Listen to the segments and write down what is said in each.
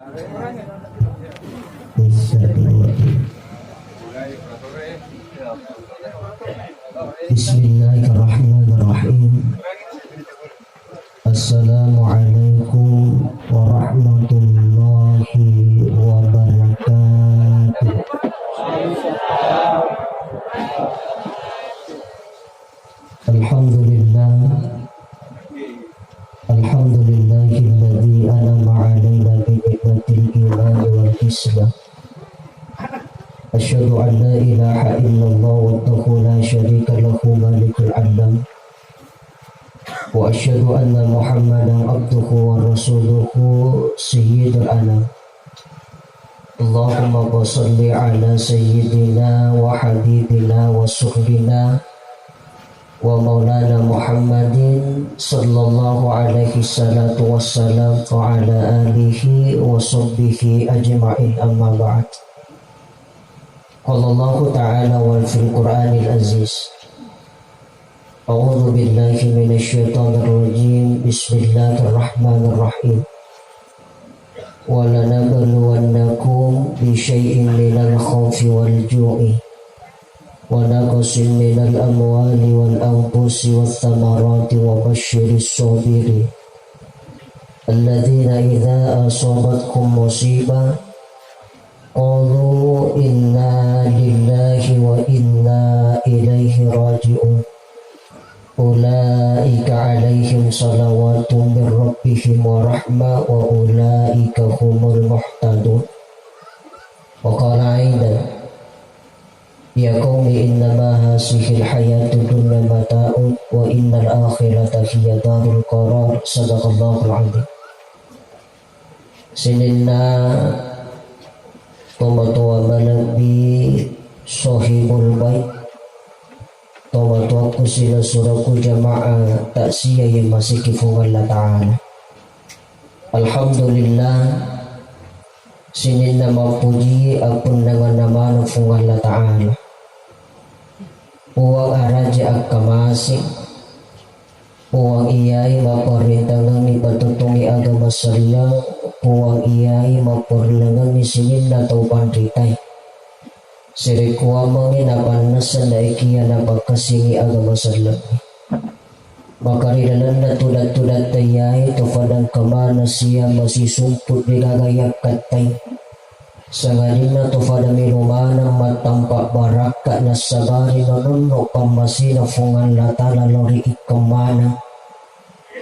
Bismillahirrahmanirrahim. Assalamualaikum warahmatullahi wabarakatuh. Alhamdulillah, alhamdulillahilladzi an'ama 'alaina bi ni'matil iman wal islam. Asyhadu an la ilaha illallah wahdahu la syarika lahu malikul alam. Wa asyhadu anna Muhammadan abduhu wa rasuluhu sayyidul anam. Allahumma shalli ala sayyidina wa habibina wa suhbina wa maulana Muhammadin sallallahu alaihi salatu wassalam wa ala alihi wa sahbihi ajma'in, amma ba'd. Qala Allah ta'ala wal fil Qur'anil aziz. A'udzu billahi minasy syaithanir rajim. Bismillahirrahmanirrahim. Wa lanabluwannakum bi syai'in minal khawfi wal ju'i wa naqsin minal amwali wal anfusi wath thamarati wa basyyiris sabirin alladzina idza asabatkum musibah qalu inna lillahi wa inna ilaihi raji'un. Ulaika alaihim salawatun min rabbihim wa rahmah wa ulaika humul muhtadun. Wa qala aidan ya qaumi innama hasihil hayatud dunya mata'un wa innal akhirata hiya darul qarar. Sadaqallahul azim. Sinina Tomatua malabi sohibul baik. Tomatua kusila suraku jamaah taksiyah yang masih kifungan Allah Ta'ala. Alhamdulillah, sinin nama puji apun dengan nama nufungan Allah Ta'ala. Uang araja akamasik, uang iyai maparintangan ni patutungi agama Islam, uang iyai maparintangan ni sinin na tau pandritay. Siri kuwa mangin apan nasan na ikiya na pagkasingi agama Islam. Makaridalan na tulat-tulat tayay tufadang kamana siya masisumput nilagayak katay. Sanganin na tufada minumanang matampak baraka na sabari na nuno pamasina fungan latala lori ikamana.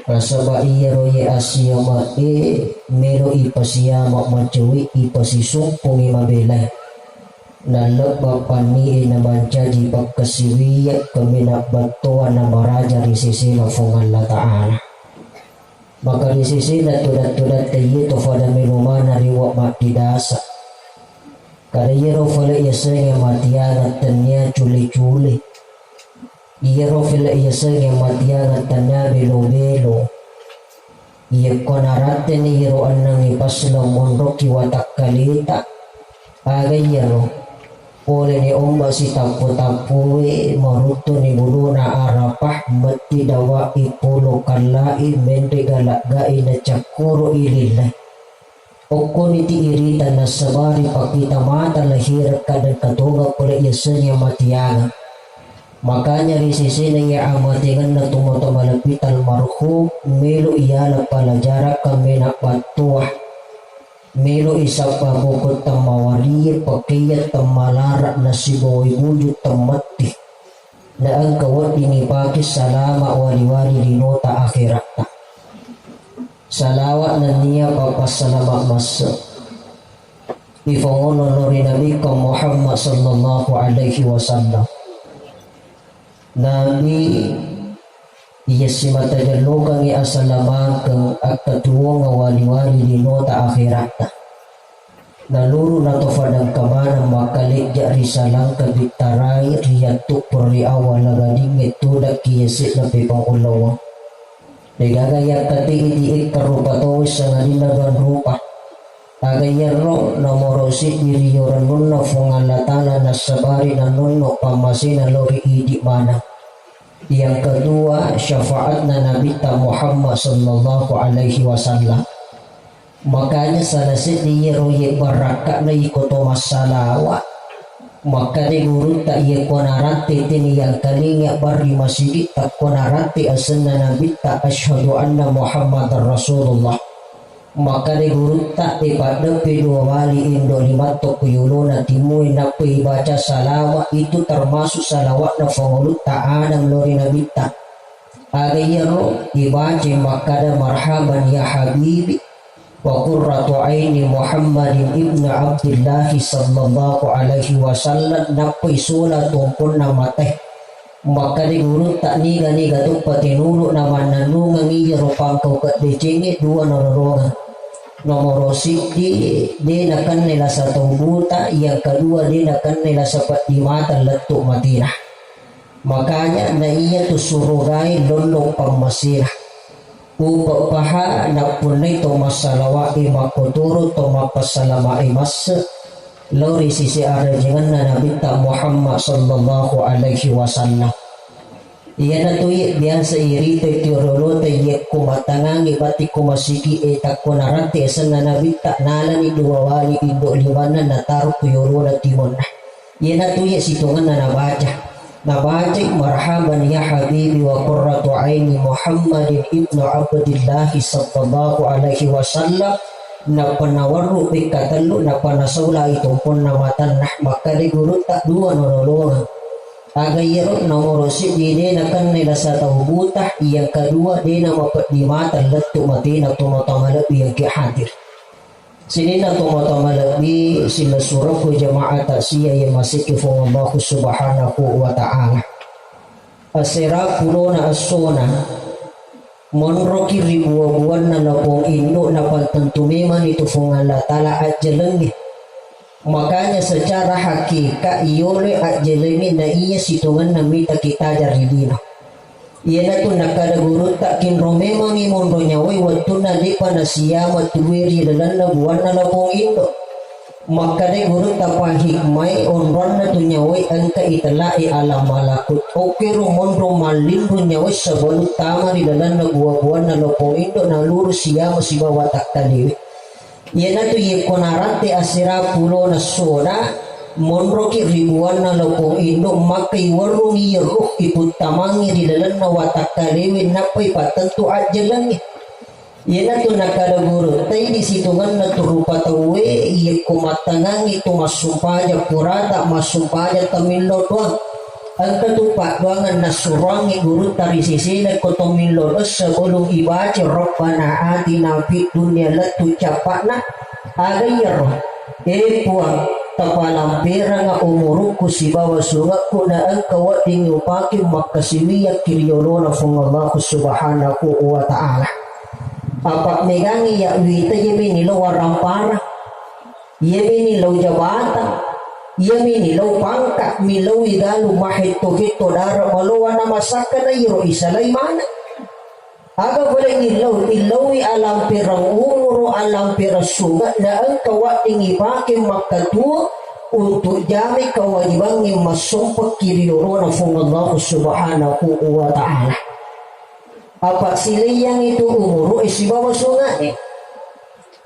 Rasaba iya roye asya mae melo ipasiyama macewi ipasisumpung imabelay. Nalabba pani naman jadi pagkasiwiya kami na batuan na maraja risisi na fungan la Ta'ala. Maka risisi na tulat-tulat tayo tufada minumana riwa matidasa. Kariyero fala iyasa nga matiyangat tanya culi-culi. Iyero fala iyasa nga matiyangat tanya belo-belo. Iya konaraten iyeroan nang ipaslang mundo kiwatak kalita. Agayero oleh ni umma si tapu-tapuwe maruto ni buluna arapah mati dawa ipulo kalai mende galak-gai na cakuro ililay. Oko niti irita na sabari pakita mata lahir kadang katunga pula yasanya matiaga. Makanya risisi na iya amatingan na tumoto malapitan marhum melo iyala palajara kami na patuah. Melo isa pa bukod tamawari pakiyat tamalara na siboy wujud tamati na ang kawat dinipakis salama wali-wali dinota akhirata. Salawat na niya papasalama masa ifongono nori Nabi ka Muhammad sallallahu alaihi wasallam. Nabi iya si matajalukang iasalamagang at katuwa nga wali-wali dinota akhirata. Naluro na to fadang kamana makaligya risalang kabitaray riyatuk pariawa lagading itudak kiyasit na pipangulawa. Nagagaya kati itiit karupatowis sa nalinagan rupa. Agayaro na morosit niriyoran nun na fungalatala na sabari na nun no pamasina lori idi mana. Yang kedua, syafaat na Nabi Muhammad sallallahu alaihi wasallam. Makanya salah sini roye baraka na ikoto masalawa. Maka di guru tak ia konarante tini yang kalinya bari masjid tak konarante asana nabi tak asyhadu anna Muhammadar Rasulullah. Maka di guru tak pada kedua wali indo lima tokuyulo na timui na baca salawat itu termasuk salawat na pengulut tak ada melori nabi tak. Agayaro ibaca makada marhaban ya habibi wa qurratu aini Muhammadin ibnu Abdullah sallallahu alaihi wasallam napai sula tumpun nama teh maka di guru tak niga tu patinulu nama nanungan iya ropang kau kat decengi dua nolorongan nomor sidi dia nakan nila satu buta yang kedua dia nakan nila sapat di mata letuk Madinah. Makanya na iya tu surugai lolong pamasirah upa paha na punay to masalawa imakuturo to mapasalama imas lori sisi arajangan na nabita Muhammad sallallahu alaihi wasallam. Iya na to biasa irito itiorolo te ye kumatangangi bati kumasiki etak konarante esan na nabita nalani dua wali indo liwana na taruh kuyoro na timon na. Iya na to situngan na nabaca. Nabaca marhaban ya habibi wa qurratu aini Muhammadin ibnu Abdullah sallallahu alaihi wasallam na panawaru bikatalu na panasawla itumpon na matan maka di guru tak dua nololongan agayero nomor sidi na kan nila sa tawbutah yang kedua dia na mapat di mata letu mati na tumatangalabi yang kihadir sini na tumatangalabi sila surah ko jamaah siya yang masih kifong Allah subhanahu wa ta'ala asira pulo na asona monroki ribuan na lapong indo na pagtantumiman ito fong Allah tala at jalangi makanya secara hakika iyole at jalangi na iya situngan na mita kita jarilino iya na to nakadagurot tak kinromemang imondo nyaway wato na lipa na siya matuwiri dalan na buwan na lapong indo makadagurot ta pahigmay onron na to nyaway ang kaitalai alam malakot o pero mondo malindro nyaway sa balut tama ri dalan na buwan na lapong indo na luro siya masibawatak taliwi iya na to ye konarante asira pulo na soda monroki ribuan na lapong indo makay warong iyarok iputamangi di dalan na watak kalewin na pa'y patanto adya lang yan na to nakadaguro tay di situngan na turupa tawe iya kumatangang ito masumpaya kurata masumpaya tamilo doang ang katupa doangan na surangi guru tarisisilag ko tamilo sa ulong ibaca Rabbana atina fid dunya latu capak na agayaro puang tapalampira nga umuruko si bawa sunga ko na ang kawat din upaki makasiliyak kiryolo na fong Allah subhanahu wa ta'ala apak megangi ya wita yemi nilaw warampara yemi nilaw jabatan yemi nilaw pangkat milaw igalu mahito-hito dara maluwa na masaka na iro isalay mana aga boleh ilawi alam pirang umuro alam pirang sugat na ang kawating ipaking makatuwa untuk jami kewajiban yang masumpah kiriyoro na fung Allah subhanahu wa ta'ala apa sili yang itu umuro isibawa sungat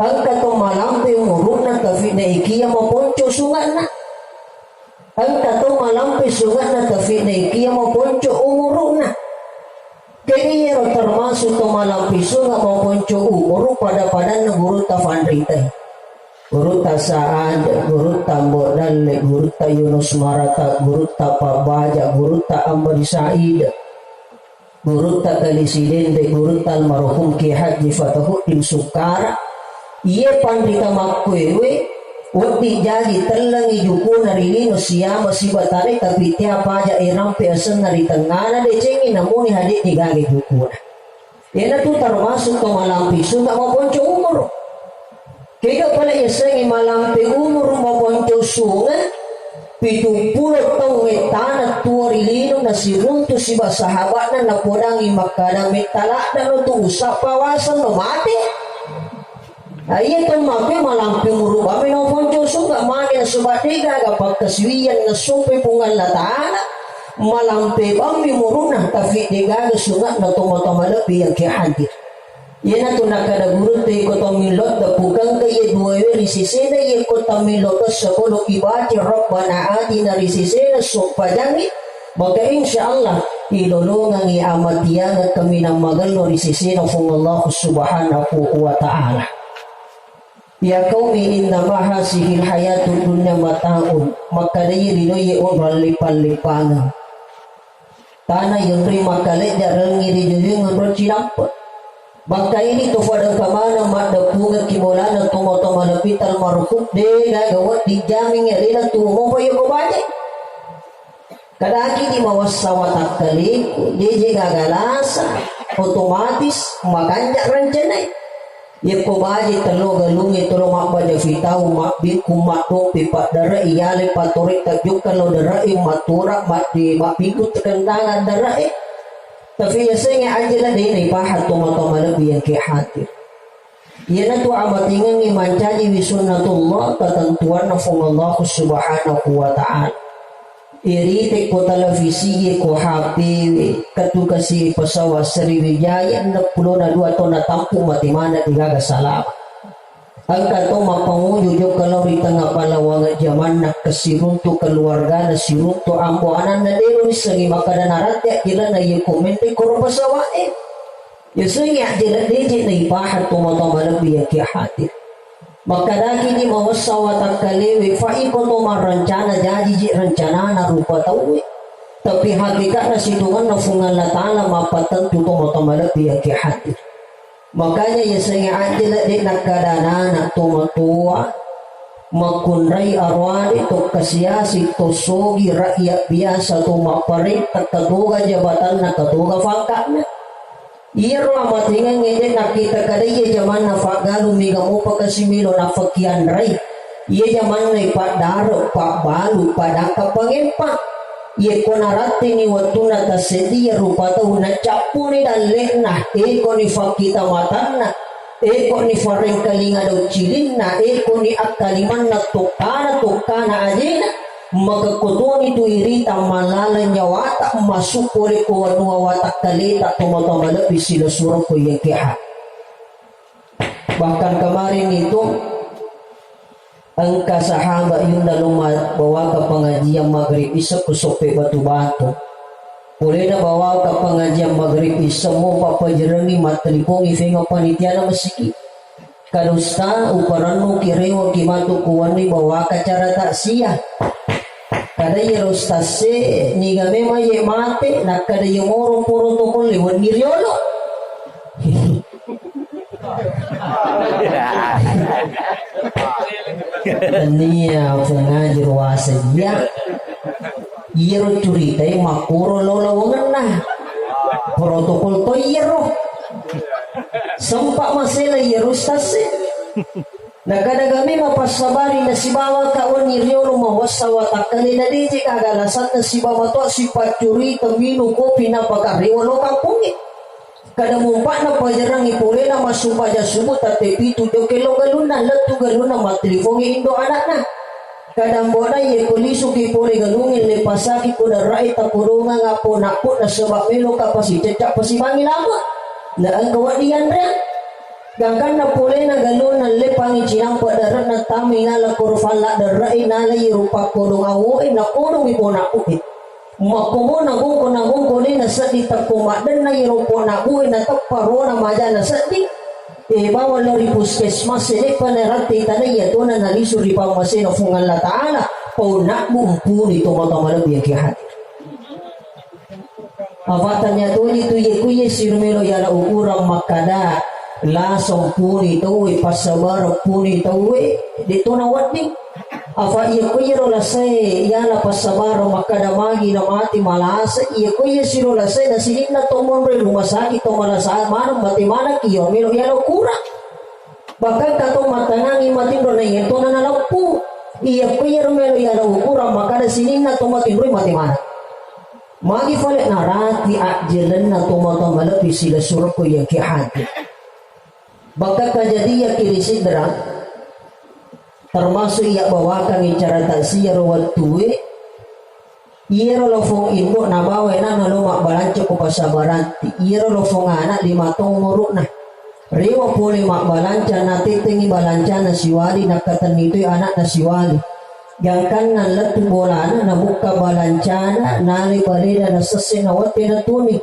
ang katong malampi umuro na kafit na ikiya maponcho sungat na ang katong malampi sungat na kafit na ikiya maponcho umuro na kaya termasuk kemalampisu nggak mau ponco umur pada guru tafandrita guru tasaan guru tambodal guru ta Yunus Marata guru ta Pabaja guru ta Amri Said guru ta Kalisiden guru ta almarhum Ki Haji Fatahuddin Sukara iya pandita makwewe Wati jadi telang ijuku narini no siya masibatari tapi tiap aja iram peasan nari tengana de cengi namuni hadik digagi juku na. Yana tu termasuk ke malampi sunga maponco umur. Kaya pala yasengi malampi umur maponco sunga 70 tahun tanah tua rilino na siruntu si basahabat na napodangi makadang metalak na no tu usap pawasan no mati. Iya kan mape malampi muruba mino ponco suga mani na subatiga kapag kaswiyan na sumpe pungal na taana malampi bambi muruna tafi digaga sungat na tumatamalapi yang kihadir Yana tu nakada guru te ko tomilot da pugang ka ye duwe risisena ye ko tomilot sa bolo ibati rabbana atina risisena supayangit maka insyaallah ilolongang iamatian at kami ng magalo risisena fung Allah subhanahu wa ta'ala. Ya qaumi innama hasihil hayatud dunya mata'un makadayri noye on lipan-lipangan tanah yung rimakale jarang ngiri jujung ngon cinampa. Bangka ini tu pada kamana mak dapungan kimolana tomo malapital marufuk de gawat dijamin ya tu mo payo ko baje. Kadaki di mawas sawat kali DJ gagalasa otomatis makanja rencana. Ya ko baje telo galungi tolo mak baje fitau mak bin kumat do pipa dara iyale patorik tajuk kalau dara matura mak di mak pikut kendangan dara tapi yasanya ajalah dia ibahat toma-toma lebih yang kehatir. Ia tu amatingan ni mancaji wisunnatullah ketentuan nafung Allah subhanahu wa ta'ala. Iri ko televisi ko HP ketuka si pesawat Sriwijaya 62 ton na tampu mati mana tiga salam. Angka to mapangujujo kalau di tengah palawangan zaman nak kesiruntu keluarga na siruntu ambo anan na dero segi makada narate kila na ye komente koro pasawa ya senya jela deje na ibahat to mata lebih ya hadir makada kini mawasawa takalewe fa iko to marancana jadi je rencana na rupa tawe tapi hakikat na sidungan na fungan la taala mapatan to mata lebih ya hadir. Makanya ya saya adil di nakadana na tumatua makunray arwani to kasiasi to sogi rakyat biasa to maparit katuga jabatan na katuga fangka na iro amatingan ngayon nakita kada iya zaman na fagalu migamu pagkasimilo na fakian ray iya zaman na ipadaro pabalu padaka pangempa ye konarate ni watuna tasedi ya rupata una capuni dan lena eko ni fakita matana eko ni fareng kalinga daw cilina eko ni akaliman na tokana ajena maka kutuni tu irita malala nyawata masukuri ko wanua watak kalita tumatama lebih sila surang ko yang kehat. Bahkan kemarin itu angka sahabat yung dalumat bawa ke pengajian maghrib isa kusope batu-batu boleh na bawa ke pengajian maghrib isa mo papajerani matlipong ifenga panitia na masiki kadusta uparan mo kirewa kimatu kuwani bawa ka cara tak siya kada yerostase ni gamema ye mate na kada yung morong protokol liwan niriolo niya pengajar wasaja iro curita makuro lolawangan na protokol to iro sempak masela iro stase nagadagami mapasabari na si bawa kaon ni Riolo mawasawa takali na di kagalasan na si bawa to si pacuri tamino kopi na pagkariwalo kampungin kada mumpa na pajarang ipole na masumpaja sumut at pepito jo kelo galuna latu galuna matlifongi indo anak na kada mbona ye poliso kipole galungin le pasaki ko na rai tapurunga nga po na po na sebab melo kapasi cecak pasibangi lama na ang kawadian rin gangkan na pole na galuna le pangi cinang padarat na tami na la kurfala na rai na la yirupa kodong awoy na kodong ipona upit makumo na gungko ni na sadi takuma dan na iropo na uwi na taparo na maja na sadi bawa lori puskesmas ini panerati tanay yato na naliso di pamasin of Allah Ta'ala pauna mumpuni ito matamala biyaki hadir afatanya to ito kuye sirmelo yala ukurang makada lasong puni ito pasabar puni ito dito na wating afa iya kuya rolasay yana pasabaro makadamagi na mati malasa iya kuya si rolasay na sinig na tomon rin lumasaki to malasaan manang mati-mana kiyo milo yana kurang bahkan katong matangangi matindo na ito na nalampu iya kuya romelo yana kurang makada sinig na tomatin rin mati-mana magi falet na rati akjelan na tomatang malapi sila surko yang kihati bahkan kajadiya kirisidra termasuk ia bawakan cara taksir wal tuwe iro lofong indo na bawa na naluma balanco ko pasabaranti iro lofong anak 5 tong muruk na Rewa puli mak balanca na titingi balanca na siwali na katanito'y anak na siwali. Gangkan na latu bolana na buka balanca na nali balida na sasinawati na tuni.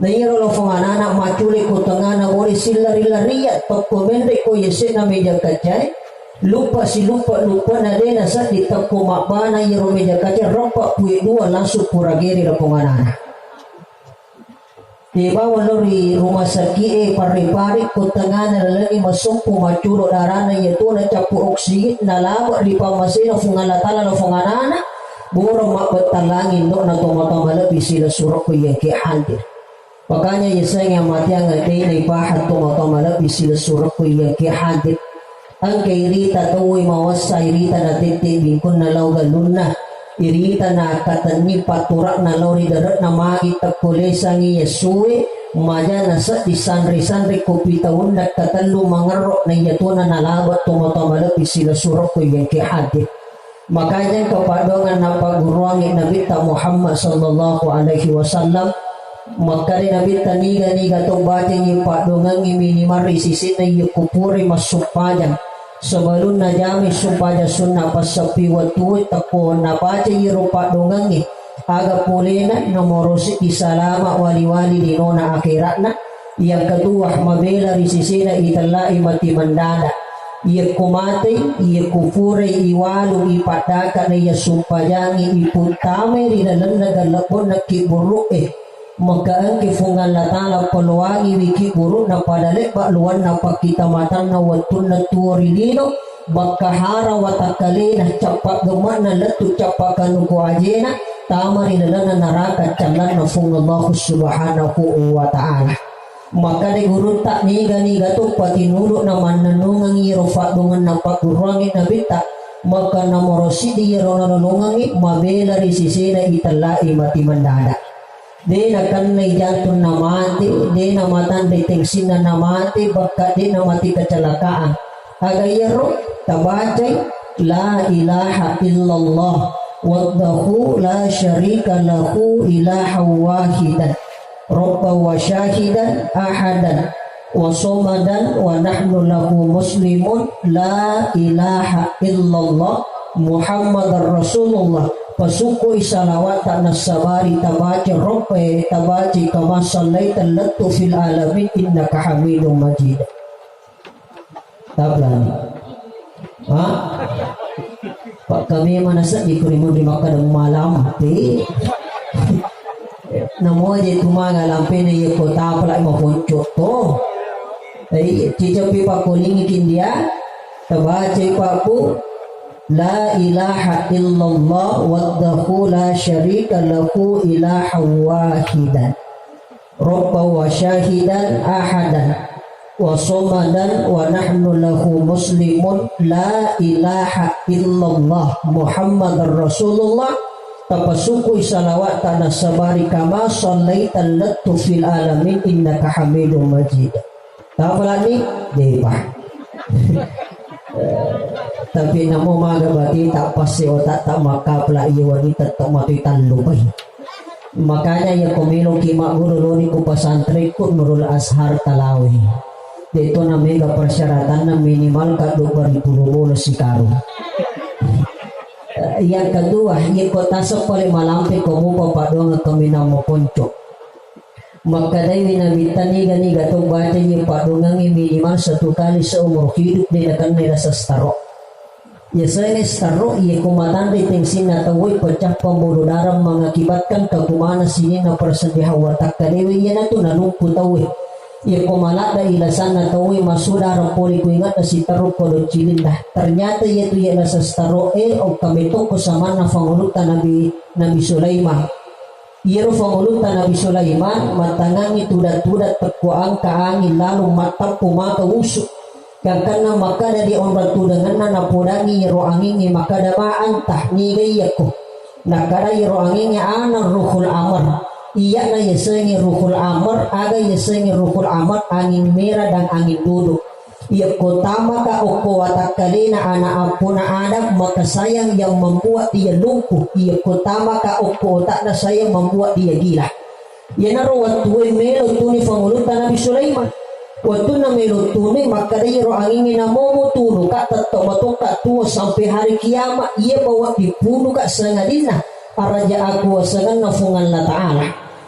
Na iro lo fong anak maculi ko tanga na wali silari-lariya toko mende ko yesin na meja kacay. Lupa na din na sa di toko makbana iro meja kacay ropa puwi dua langsung puragiri lo fong anak. Diba walori rumah sakit pari-pari ko tanga na lalaki masumpo maculo darana yaitu na capu oksigen na lawak di pamasina fong alatala lo fong anak. Buro makbatalangin do na tumatama lebih sila surok ko yung kihandir. Makanya yesanya mati ang agay na ibahat tumatama lebih sila surok ko yung kihandir. Ang kay Rita tuwi mawasa Rita na titibing kun na law galun na. Irita na katani paturak na lori darat na makita kulesa ng Yesue maja na sa disanri-sanri kupitawun na katalu mangarok na yato na nalabat tumatamalap sila surok ko yung kihati. Makanya kapadongan na paguruangin na bita Muhammad sallallahu alaihi wasallam makari na bita niga-niga itong bating yung padongan iminimari sisin na yung kupuri masupajan. Sebelum najami sumpah sunnah pasapi watu tako napaca yirupa dongangi aga pulena nomorosi isalama wali-wali di nona akhiratna yang kedua mabela risisina italai mati mandana ia kumate ia kufure iwalu ipadaka na ia sumpajangi iputame di dalam nagalapon na kiburu maka ang kifungan latala paluwangi wiki buru na padalik bakluan na pakita matang na watun na tuwarilino bakahara watakali na capak gemak na letu capakan uku ajena tamari na naraka calan na fung Allah subhanahu wa ta'ala. Maka de guru tak niga tu patinuluk na mananungang irofak dungan na pagurangin na bita maka namorosi di ironanungangi mabela risisi na italai mati mandada. Di na kanay jantun na mati, di na matanda tengsin na mati, baka di na mati kecelakaan. Agayero tabacay la ilaha illallah wahdahu la syarika lahu ilaha wahidan rabba wa syahidan ahadan wa somadan wa nahnu lahu muslimun la ilaha illallah Muhammadar Rasulullah. Pasukoy salawat na sabari tabaci rope tabaci kama sallaita lattu fil alamin innaka hamidum majid. Tablani. Ha? Pak kami manasa di kurimun di makadang malam ti. Namo je tumaga lampe na ye kota pala maponcho to. Ai cicapi pak kuling kindia tabaci paku La ilaha illallah wahdahu la syarika lahu ilaha wahidan Rabba wa syahidan ahadan wa somadan wa nahnu lahu muslimun la ilaha illallah Muhammadar Rasulullah tapasukoy salawat tanah sabari kama sallaitan lattu fil alamin innaka hamidum majid. Tapalani debah. Tapi namo magabati tak pasti otak tak makapla iya wanita tak matuitan lubay. Makanya yang kumilong kimak guru ni ku pasantri ku Nurul Azhar Talawi. Dito na mega persyaratan na minimal ka 2,000 si karo. Yang kedua, yang kota sepale malampe komu papadong kami namo ponco. Maka dai winabita niga tong baca yung padungang minimal 1 kali seumur hidup din akan nila sa staro. Ya saya staro iya kumatan di tengsin na tawoy pecah pembuluh darah mengakibatkan kegumanan sini na persendihan watak kadewi yan na nalungkot tawoy. Iya kumalat na ilasan na tawoy masuda rampoli ko ingat na si taro kodo cilindah. Ternyata iya tu iya na sa staro o kamitong kusama na pangulutan Nabi Sulaiman. Iro pangulutan Nabi Sulaiman matangangi tudat-tudat pekuang kaangin lalu matang pumaka usuk. Kakana maka dari orang tudangan na napudangi iro angingi maka damaan tah nigayako. Nakara iro angingi anang ruhul amar. Iya na yesengi ruhul amar aga yesengi ruhul amar angin merah dan angin duduk. Ia kotama ka oko watakalina anak ampuna Adam maka sayang yang membuat dia lumpuh. Ia kotama ka oko otak na sayang membuat dia gila. Ia naruat tuwe melo tuni pangulutan Nabi Sulaiman. waktu na melutune maka iro angin na momoturo ka tatto ka tuwa sampai hari kiamat ia bawa dibunuh ka sengadina araja aku wasangan nafungan la ta'ala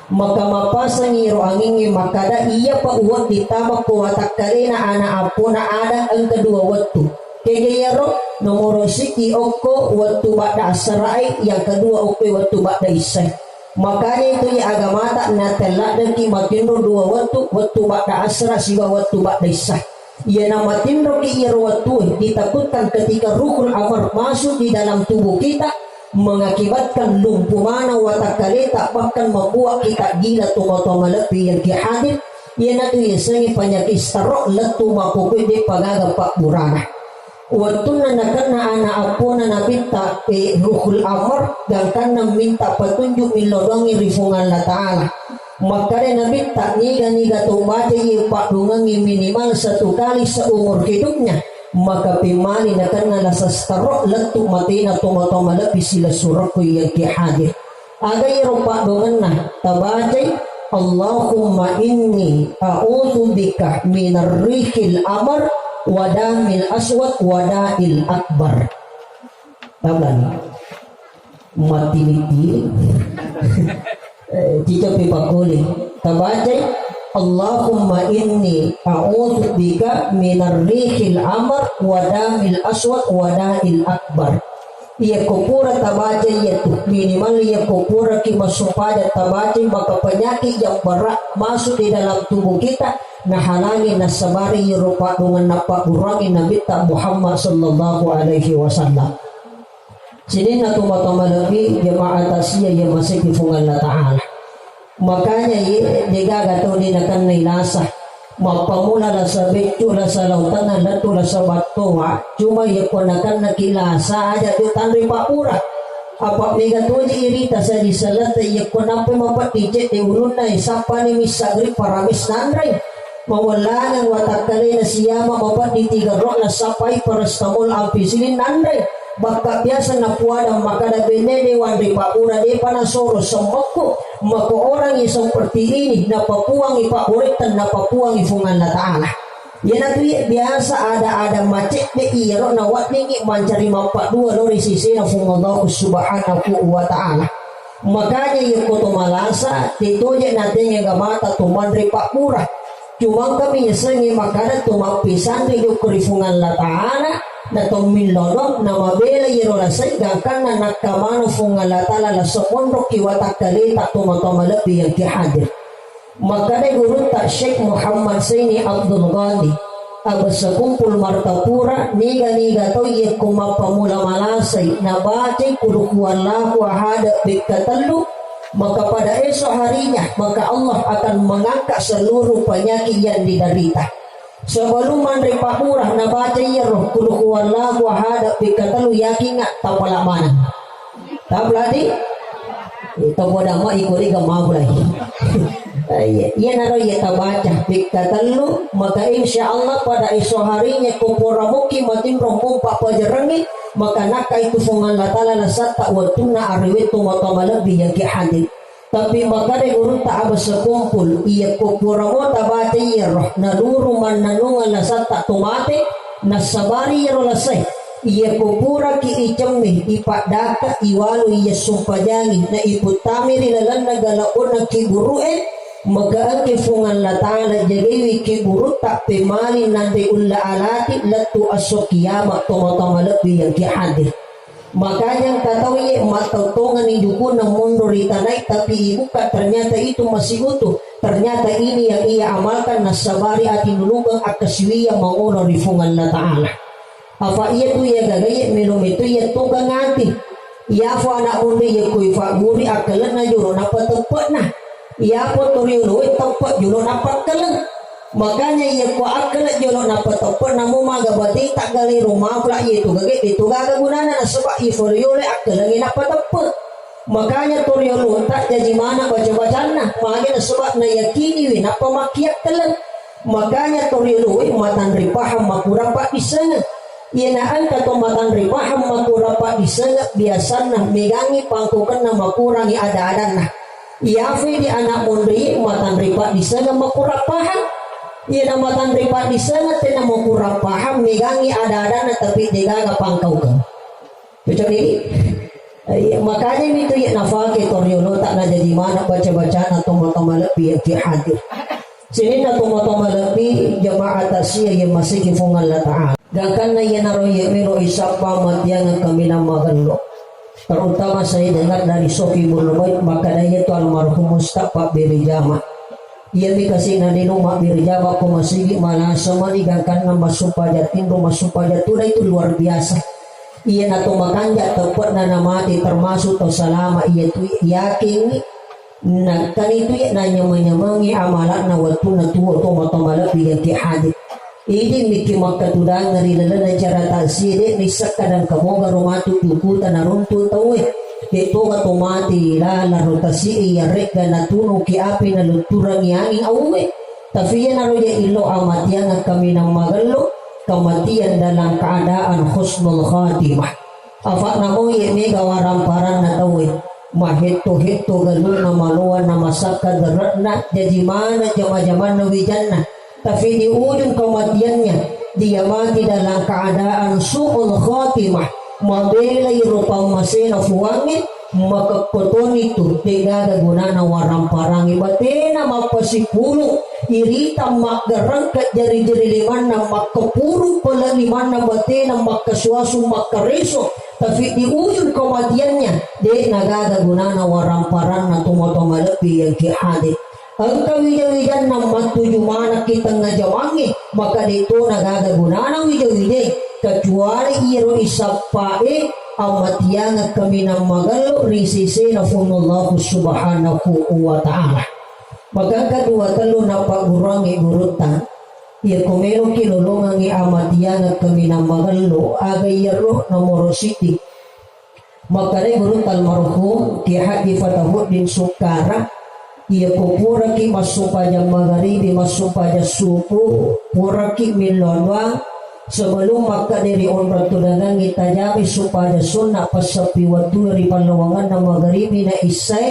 maka mapasang iro angin maka da ia pa uwat ditama kuwatak karena anak apuna ada ang kedua waktu kegayaro nomor siki oko waktu ba'da asrai yang kedua oke waktu ba'da isya makanya itu ya agama tak na telak dan kimatindro dua waktu ba'da asra siwa waktu ba'da isya ia nama tindro ki iro waktu ditakutkan ketika ruhul amar masuk di dalam tubuh kita mengakibatkan lumpuh mana watak kalita bahkan membuat kita gila tuma-tuma lebih yang kihadir ia natu yesengi penyakit starok letu mapukuy di pagaga pak burana waktu nanakan na anak apuna nabita ruhul amar gangkan na minta petunjuk milodongi rifungan la ta'ala maka rin nabita niga tumaja ipak dungangi minimal satu kali seumur hidupnya maka pimali na kanala sa starok letu matina tumatoma lebih sila surak ko yang kihadir agay rupa dungan na tabajay Allahumma inni a'udhu bika minar rihil amar wadamil aswad wadail akbar tablan matiniti cicok pipakuli tabajay Allahumma inni a'udhu bika minar rihil amar wadamil aswad wadail akbar ia kupura tabaca yaitu minimal ia kupura kimasupada tabaca maka penyakit yang berat masuk di dalam tubuh kita nah halangi nasabari rupa dengan napa urangi Nabi Muhammad sallallahu alaihi wasallam sini na tumatama lagi jemaah tasya yang masih difungan Allah Ta'ala makanya digagato din akan nailasa mapamula la sa becho la sa lautan la to la sa batoa cuma yakonakan nakilasa aja do tanri papura apa mega to irita sa di salata yakonampe mapatije de uruna isapa ni misagri paramis nandray mawalangan watakale na siyama mapati tiga ro na sapai parastamol ampisilin nandray baka biasa na puada maka da benede wandri papura de panasoro sembako maka orang yang seperti ini na papuang ipauretan na papuang ifungan la ta'ala yan na biasa ada macet de iro na watningi mancari mampak dua lori sisi na fungallahu subhanahu wa ta'ala makanya yung kutumalasa tituja natin yung gamata tumandri papura cuma kami yasengi makana tumapisan rin yung kurifungan la ta'ala na tumilodok na mabela yirorasay gangkan na nakamano fungalatala la sumondok kiwatak kalita tumatoma lebih yang kihadir magkaday gurun ta Sheikh Muhammad Saini Abdul Ghani abas sa kumpul martapura niga to iya kumapamula malasay na bacay kulukuan lahu ahada bigkatalu maka pada esok harinya maka Allah akan mengangkat seluruh penyakit yang diderita sebelum mandri papurah na baca iya roh kulukuan lagu hadap bikatalu yakin nggak tapala mana tabladi itu bodoh mah ikuri gamau lagi iya naro iya tabaca bikatalu maka insya Allah pada esok harinya kumpura muki matin rompong papa jerengi maka naka itu fungan latala nasata watuna ariwet tumatama lebih yang kihadir tapi maka de guru tak abas sekumpul iya kupura mo tabate iya roh naluru man nanungan lasat tak tumate nasabari iya rolasay iya kupura ki icammi ipadaka iwalu iya sumpajangi na iputami rilalan na galaon na kiburuin maka ang kifungan la ta'ala jagawi kiburu tak pemali nande ulla alati latu asokiyama tumatama lebih yang kihadir makanya katawi matautongan hidupku na mundo ritanay tapi ibuka ternyata itu masih utuh ternyata ini yang ia amalkan nasabari at inulungang akaswiya mangulo rifungan la ta'ala apa iya tu ya gagaya minum itu ya tugang ngati iya po anak undi ya kuy faguri akalan na juro napatempat na iya po turiuluwi tempat juro napakalan makanya ya ko akalat jolo na patopon na mo magabati tak gali rumah pula itu gage itu gaga gunana na sebab iforiole akalangi na patopon makanya toriolo tak jadi mana baca-bacana makanya na sebab na yakini wi na pamakiat kalan makanya toriolo matan ripaham makurang pak disana iya na angka to matan ripaham makurang pak disana biasana megangi pangkukan na makurangi ada-ada na iya fi di anak mundri matan ripak disana makurang paham Iya nama tandri pak di sana tena mau kurang paham megangi ada-ada tapi degaga pangkau kan. Kecuali makanya itu ya nafake toriono tak na jadi mana baca-baca na toma-toma lebih yang hadir. Sini na toma-toma lebih jamaah tasya yang masih kifungan la ta'ala. Gangkan na yan naro ya mero isapa matiang kami na magalo. Terutama saya dengar dari Sofi Bulubait maka daya itu almarhum Mustafa Birijama. Ia dikasih na dinuma Birijama ko masigi malasa maligangkan na masupajatin rumah itu luar biasa. Ia na tumakanja tepat na namati termasuk to salama ia tu yakin na kanito ya na nyamanyamangi amalan na waktu na tuwa to matamala biyan ti hadit. Idi miki makatudang na rilala na cara tasiri ni sakadang kamoga rumatu tukuta na runtu tawe. Ito ka tumati la rotasi iya reka na tuno ki api na luturang yanging awe. Tafiya na roya ilo amatian at kami ng magalo. Kematian dalam keadaan husnul khatimah. Afak namo ye mega waramparan na tawe. Mahito-hito galun na maluan na masaka daratna. Jadi mana jama-jaman na wijanna. Tapi di ujung kematiannya dia mati dalam keadaan su'ul khatimah. Mabelay rupang masena fuangin. Maka koton itu tidak ada gunana waramparang ibatena mapasipulong irita magarangkat jari-jari limana makapurong pala limana batena makaswaso makareso tapi di ujung kematiannya dia nagada gunana waramparang na tumatomalapi yang kihadit ang kawijawijan na matuju mana kita ngajawangi maka dito nagada gunana wijawide kecuali iro isapae amatian kami nang magalo risisi na Allah subhanahu wa ta'ala. Maka kedua telu na pagurangi gurutan ya kumero kinulungan ni amatian kami nang magalo agay yaro na morositi maka rin gurutan marhum kihati Fatahuddin Sukara ia kupura ki masupajang magharibi masupajang suku pura ki milonwang sebelum maka dari umrah tudangan itajami supaya sunnah pasapi waktu dari panlawangan na magharibi na isay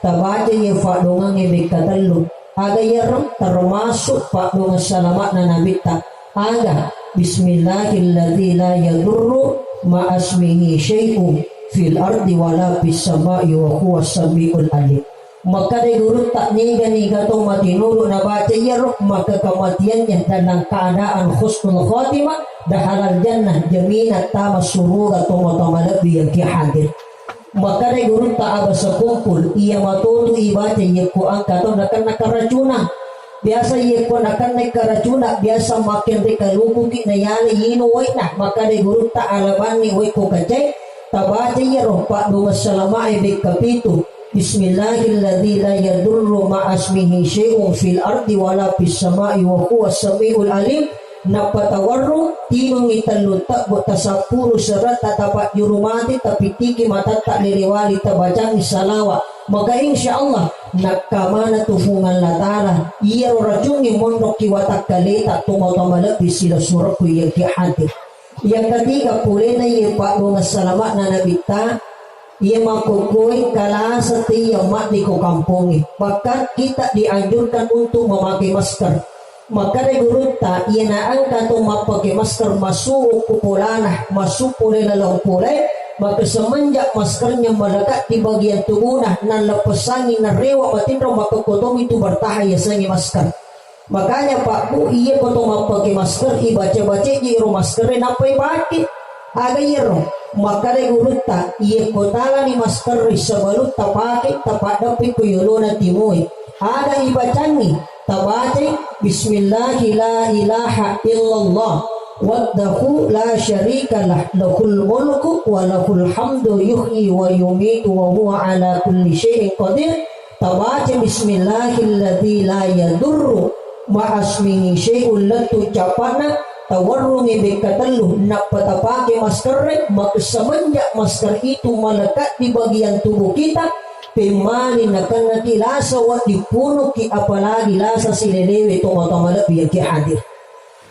tabaja yung fadungan ibigkatalo aga yaram termasuk fadungan salamat na nabita aga bismillahilladzi la yadurru ma'asmihi syai'un fil ardi wala fis sama'i wa huwa samiul alim. Maka dari guru tak niga to matinuro na baca yarok maka kematiannya dalam keadaan husnul khatimah dahalal jannah jaminat tama surura to matamalabi yang hadir. Maka dari guru tak abasa kumpul ia matutu ibaca ia ku angka to nakan nakaracunan biasa ia ku nakan nakaracunan biasa makin rekalubuki na yali yino wainah maka dari guru tak alabani wai ku kacay tabaca yarok pak dua salama ibig kapitu Bismillahilladzi la yadurru ma'asmihi syai'un fil ardi wala fis sama'i wa huwa samiul alim napatawarru tinong italutak buta sapuru serat tatapat jurumati tapi tiki mata tak liriwali tabajang isalawa maka insyaallah nakamana tufungan latala iya rajungi mondok kiwatak kalita tumatamalabi sila suraku yang kihadir yang ketiga pulena iya pak bunga salamat na nabita ia makukuin kala setiap mak di kampungi maka kita dianjurkan untuk memakai masker maka dari guruta ia naangkan untuk memakai masker masuk kupulana masuk pulai lalang pulai maka semenjak maskernya melekat di bagian tubuh nah lepas angin na rewa matindra maka kotong itu bertahaya sangi masker makanya Pak Bu ia kotong memakai masker ibaca-baca jiro maskerin apa ibaki aga yero maka dari guruta ia kotala ni masker sebelum tapake tapak dapi kuyuluna timui ada ibacangi tabati bismillahi la ilaha illallah waddahu la syarika lah lahul mulku wa lahul hamdu yuhyi wa yumitu wa huwa ala kulli syai'in qadir tabati bismillahilladzi la yadurru ma'asmihi syai'un latu capana tawarrungi bekatelu nak patapake masker maka semenjak masker itu melekat di bagian tubuh kita pemani nakan nati lasa wat dipunuh ki apalagi lasa silelewe to matamala biar ki hadir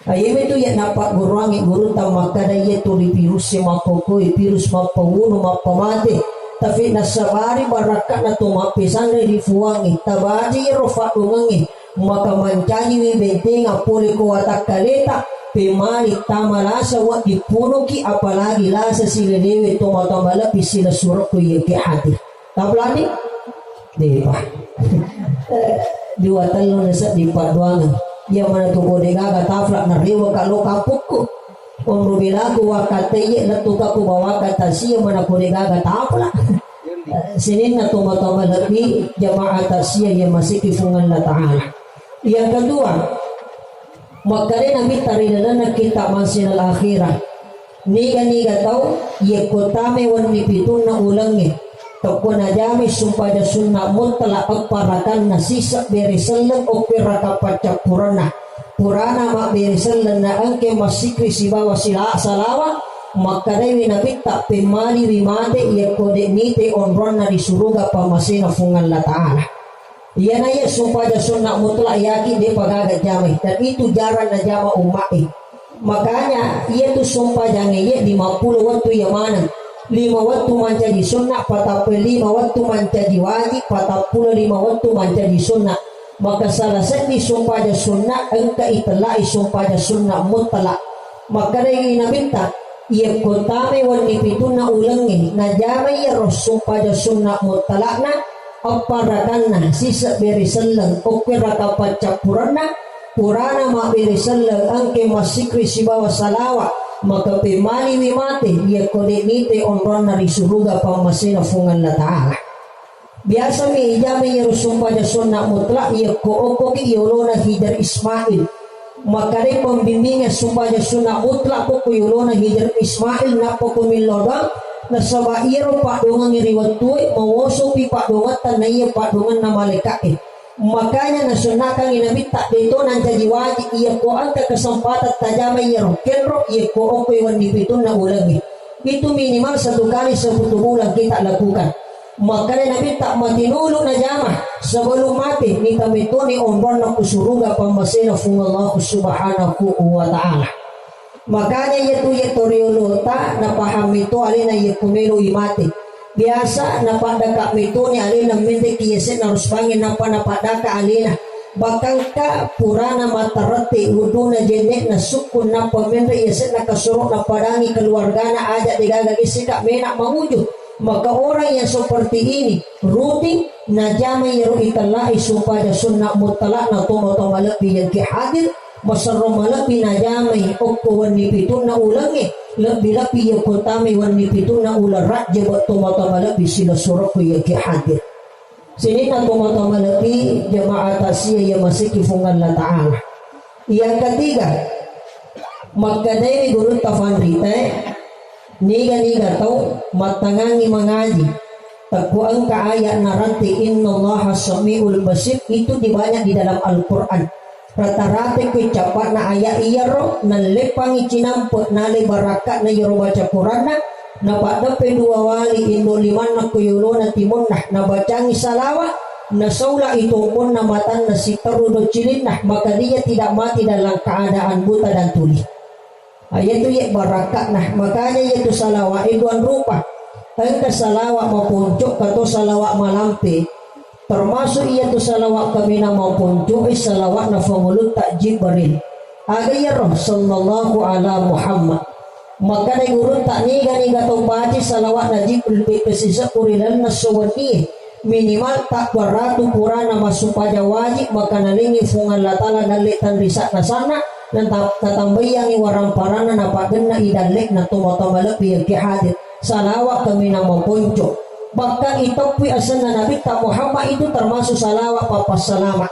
ayam itu ya napak gurangi guru tamaka daya to di virus makokoi virus mapawuno mapamate tapi nasabari barakat na to mapisang di fuangi tabadi rofa ungangi maka mancani wi bentenga pole ko watak kaleta pemali tamalasa wa dipunuki apalagi lasa sila dewe toma-toma lebih sila surat ko yang ke hati tablani depa dua talo nasa di paduangan yang mana tu bodega kataflak nariwa kalau kapukku umru bilaku wakateye natuka ku bawa kata siya mana bodega kataflak sinin na toma-toma lebih jamaah tasya yang masih kifungan Allah Ta'ala. Yang kedua, makanya nabi tarinana na kita mansin al-akhirah niga tau ye kotame wan nipitun na ulangi Toko na jami sumpah sunnah mutlak pagparakan na sisa berisalan o pirakapaca purana mak berisalan na angke masikri si bawa sila salawa makarewi na bitak pemali wimate ya kode nite onron na disuruga pamasina fungan la ta'ala. Yan ay sumpah sunnah mutlak yakin dia pagagat jami dan itu jaran na jama umai. Makanya ia tu sumpah jangan ia 50 waktu yamanan 5 waktu menjadi sunnah, 45 waktu menjadi wajib, 45 waktu menjadi sunnah. Maka salah satu sumpah sunnah engkau itulah sumpah sunnah mutlak. Maka dari minta ia kotame wani pituna ulangi na jamai ya sumpah sunnah mutlak na aparakanna sisa berisalang okira kapaca purana mak berisalang angke masikri si bawa salawa maka pemali wimate dia kode nite onron na risuruga pamasina fungan la ta'ala. Biasa mi ijami ya sumpah sunnah mutlak ya kooko ki yolona hijar Ismail maka dari pembimbingnya sumpah sunnah mutlak ko yolona hijar Ismail na poko milodang na sabairo pak dongan iriwat tuwe mawoso pi pak dongan tanaya pak dongan na malaikat makanya nasunahkan inabi tak dito nang jadi wajib iya ko angka kesempatan tajamai ya kenro iya ko opo iwan dipitun na ulangi itu minimal 1 kali 10 bulan kita lakukan. Makanya nabi tak matinulong na jama sebelum mati ni kami to ni onron na kusuruga pamasina fungallahu subhanahu wa ta'ala. Makanya yaitu toriolota na pahami to alina iya kumelo imati biasa napadaka mito ni alina mende kiyese narus pangin napadaka alina bakang ka purana matarati uduna jenek na sukun na pamenda yese nakasuro na padangi keluarga na aja digagagisi ka menak mawujud. Maka orang yang seperti ini rutin na jamai yaru itallahi sumpah sunnah mutlak na tomo lebih yang hadir masarro malapi na jamai okko wani pitun na ulangi lebih yang kotame wani pitun na ularat jabat tomo lebih sila surok yang hadir. Sini na tomo lebih jamaah tasya yang masih kifungan la ta'ala. Yang ketiga maka dari guru tafandrite niga tau matangangi mengaji takuang ka ayat naranti innallaha samiul basir itu dibanyak di dalam Al-Quran rata-rata kecapat na ayat iya roh nan lepangi cinamput na le barakat na yoro baca Quran na pada pedua wali indo liman na kuyulo na timun na bacangi salawat na saula itu pun na matan na sitarudo cilin maka dia tidak mati dalam keadaan buta dan tuli. Ayat itu ya barakat makanya yaitu salawat iduan rupa engka salawat mapuncuk kato salawat malampe termasuk yaitu salawat kamina mapuncuk salawat na famulut tak Jibril ada ya roh sallallahu ala Muhammad maka dari gurun tak niga to baca salawat na Jibril pesisa kurilan na sawani minimal tak beratu purana masuk pada wajib maka nalingi fungan latala nalitan risak na sana dan tatambayang warang parana na pagenna idalek na tumatama lebih yang hadir salawat kami nama ponco bahkan itu pi asana nabi tak Muhammad itu termasuk salawat papa salama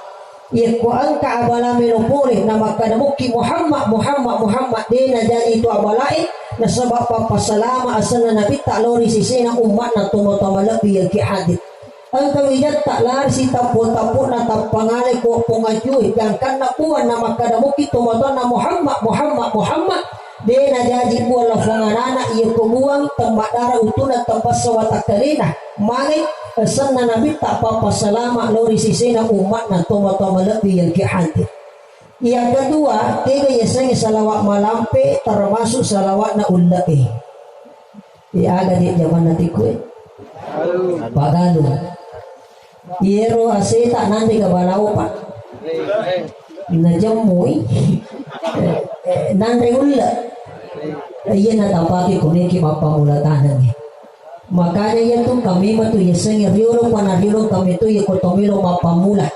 ya ku angka abala menopore nama kadamuki Muhammad dena jadi itu abalai na sebab papa salama asana nabi tak lori sisina umat na tumatama lebih yang hadir. Ang kawidat tak lari si tapo-tapo na tapangale ko pungajuy yang kan nakuan na makadamuki tumaton na Muhammad de na jaji buwan la funganana iya kubuang tempat darah utuna tempat sawata kalina mangit asan na nabi tak papasalama lori sisina umat na tumatama lebih yang kihanti. Yang kedua tiga yasanya salawat malampe termasuk salawat na ulai ya ada di zaman nanti kue pagano Yero aseta nanti ke balau pak najamoy nandre ulla iya natapaki kuniki mapamulatanan makanya yan tuh kami matu yeseng riurong panariurong kami tuh ya kotomilo mapamula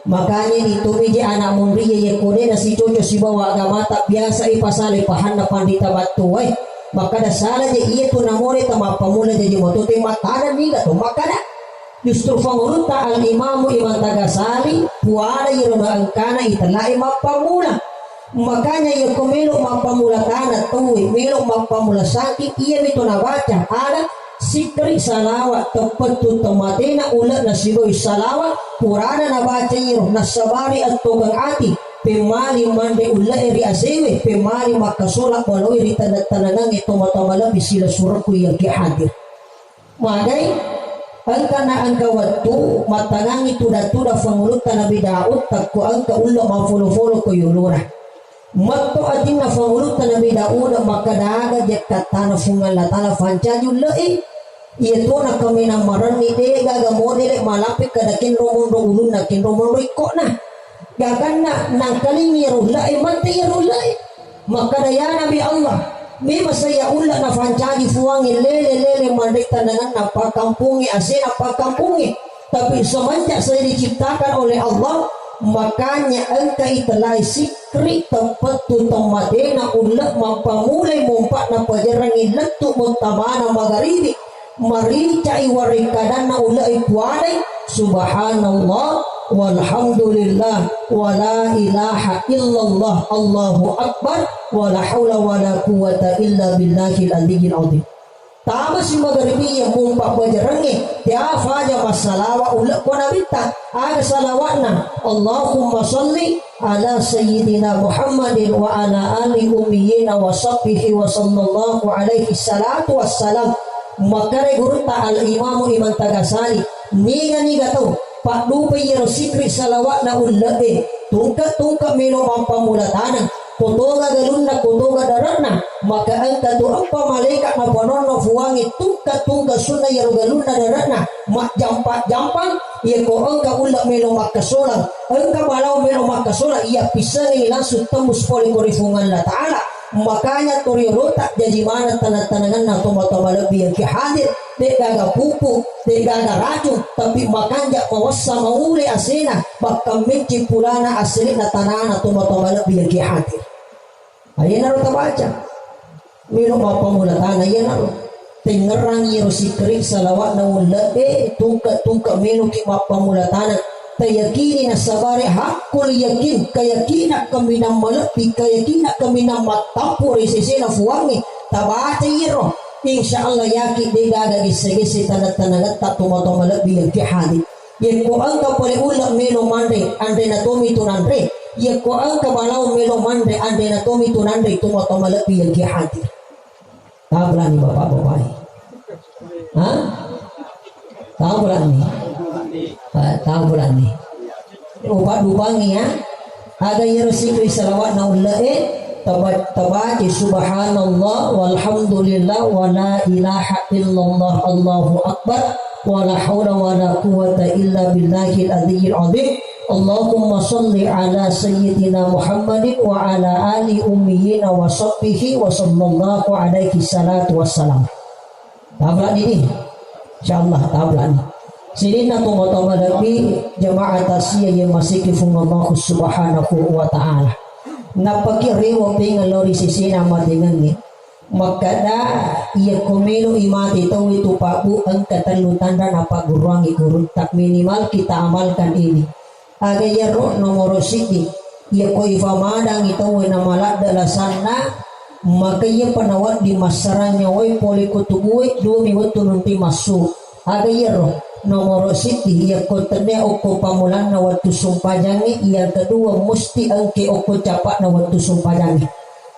makanya ditumi di anak mundi ya kude na si Jojo si bawa agamata biasa ipasali pahan na pandita batuay maka dasala je iya tuh namore ta mapamula jadi motote makanan niga tuh makana justru fangurunta al imamu Imam Tagasali puara yirona angkana italai mapamula makanya ya kumilo mapamula tanah tuh milo mapamula saking iya mito nabaca ada sikri salawat tepat tu tomatena ulat nasiboy salawat purana nabaca yiro nasabari at tugang ati pemali mande ulat eri asewe pemali makasolak walau eri tanang ito matamala bisila suraku yang hadir magai angkana angka waktu matangang itu tuda fangulut Nabi Daud takku angka ulat mafolo-folo ko yulura matto atinna fangulut Nabi Daud maka daga jakatana fungal latala fancaju lei itu na kami na marani de gaga modele malapik kadakin romon ro ulun nakin romon ro iko na gagan na nang kaling yerulai mati yerulai maka daya Nabi Allah mima saya ulah na fancaji fuangi lele mandek tanangan apa kampungi asin apa kampungi tapi semenjak saya diciptakan oleh Allah makanya engka italai sikri tempat tutong madena ulah mampamulai mumpak na pajarangi letuk muntamana magharibi marica iwarikadana ulah ipuadai subhanallah walhamdulillah wala ilaha illallah Allahu akbar wala hawla wala quwata illa billahil aliyyil azim tama si magharibi yang mumpak bajarangi dia faja masalawa ulah ko nabita ada salawatna Allahumma salli ala sayyidina Muhammadin wa ala ali ummiyina wa sahbihi wa sallallahu alaihi salatu wassalam makare gurta al imamu Imam Tagasali niga tuh Pak Dupe yero sikri salawat na ullae tungka melo mampamulatanan kotoga galunna kotoga daratna maka angka tu apa malaikat na panono fuangi tungka sunna yero galunna daratna mak jampang iya ko angka ulla melo makasolang angka balau melo makasolang iya pisani langsung tembus poli korifungan la ta'ala makanya toriorota jadi mana tanah-tanangan na tomatoma lebih yang hadir de gaga pupuk de gaga racun tapi makanya mawassa maule asena bakal menci pulana asli na tanana tomatoma lebih yang hadir ayo naro tabaca milo mapamula tanah ya naro tingerang yero sikri salawat na ulla tungka milo ki mapamula tanah tayakini na sabari hakul yakin kayakina kami na malapi kayakina kami na matapo resese na fuwangi tabaca yero insyaallah yakin de gaga gisegese tanat-tanat tatumato malapi yang kihadi ye ko angka pole ulah melo mande ande na tomi tunandre ye ko angka balau melo mande ande na tomi tunandre tumato malapi yang kihadi tablan bapak-bapak ha tablan ni tahu bulan ni ubat dubangi ya ada yang sikri salawat na ullae tabaci subhanallah walhamdulillah wala ilaha illallah Allahu akbar wala hawla wala quwata illa billahil aliyyil azim Allahumma salli ala sayyidina Muhammadin wa ala ali ummiyina wa sahbihi wa sallallahu alaihi salatu wassalam tablan ini insyaallah tablan sini na tumatama nabi jamaah tasya yang masih kifung Allah subhanahu wa ta'ala napakiriwa pingalori sisina matingan ni makada iya kumilo imati tahu itu pabu ang katalutan dan apa guruangi guru tak minimal kita amalkan ini aga yaro nomor siti iya ko ifamadang itaw na malak dalasana maka iya panawat di masaranya way poli kutubuy dumi watununti masuk aga yaro nomor siti ia kontene oko pamulan na waktu sumpajangi yang kedua mesti angke oko capak na waktu sumpajangi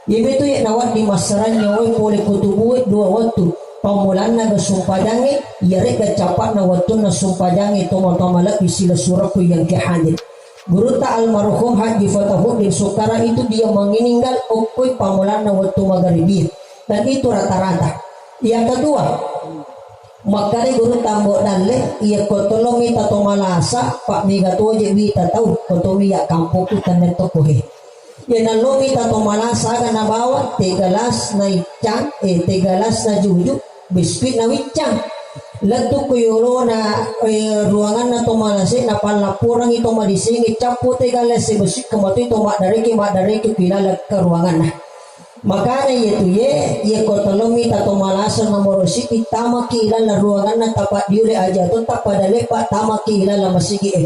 ibu itu ya nawat di masaran nyawa boleh kutubu dua waktu pamulan na sumpajangi ia reka capak na waktu na sumpajangi toma-toma lagi sila suraku yang kehadir guru ta almarhum Haji Fatahuddin Sukara itu dia meninggal oko pamulan na waktu magharibi dan itu rata-rata yang kedua Makanya guru tambo dale iya kotolomi tato malasa pak miga toje wita tau kotomi ya kampung kita neto kohe ya nalomi tato malasa kana bawa tegalas na icang tegalas na juju biskuit na wicang letu kuyoro na ruangan na to malase na palapurang ito madisingi capo tegalas si biskuit kamato ito madareki pilala ke ruangan na makanya itu ye kotolomi tato malasa na morosi itama kila la ruangan na tapat diure aja to tapada lepa tama kila la masigi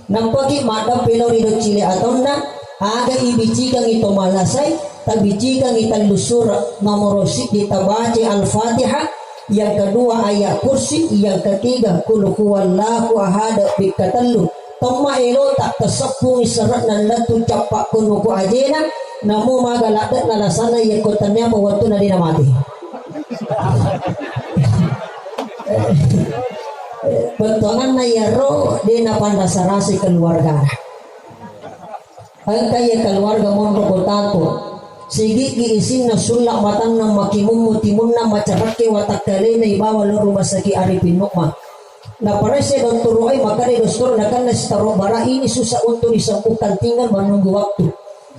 nampaki madam pelo rido chile atonda aga ibijigang ito malasay tabijigang itan lusur na morosi ditabaci al-fatihah yang kedua ayat kursi yang ketiga kul huwallahu ahad bikatallu tomma elo tak kesepung serat nan latu capak kunuku ajena namu magaladat na lasana iya kotannya waktu na dinamati bentongan na yaro di napandasarasi keluarga ang kaya keluarga mondo kotato sigi giisin na sulak matang na makimum mutimun na macarake watakale na ibawa lo rumah saki aripin nukma na parese don turuay makari dostor na kan na sitaro bara ini susah untuk disembuhkan tinggal menunggu waktu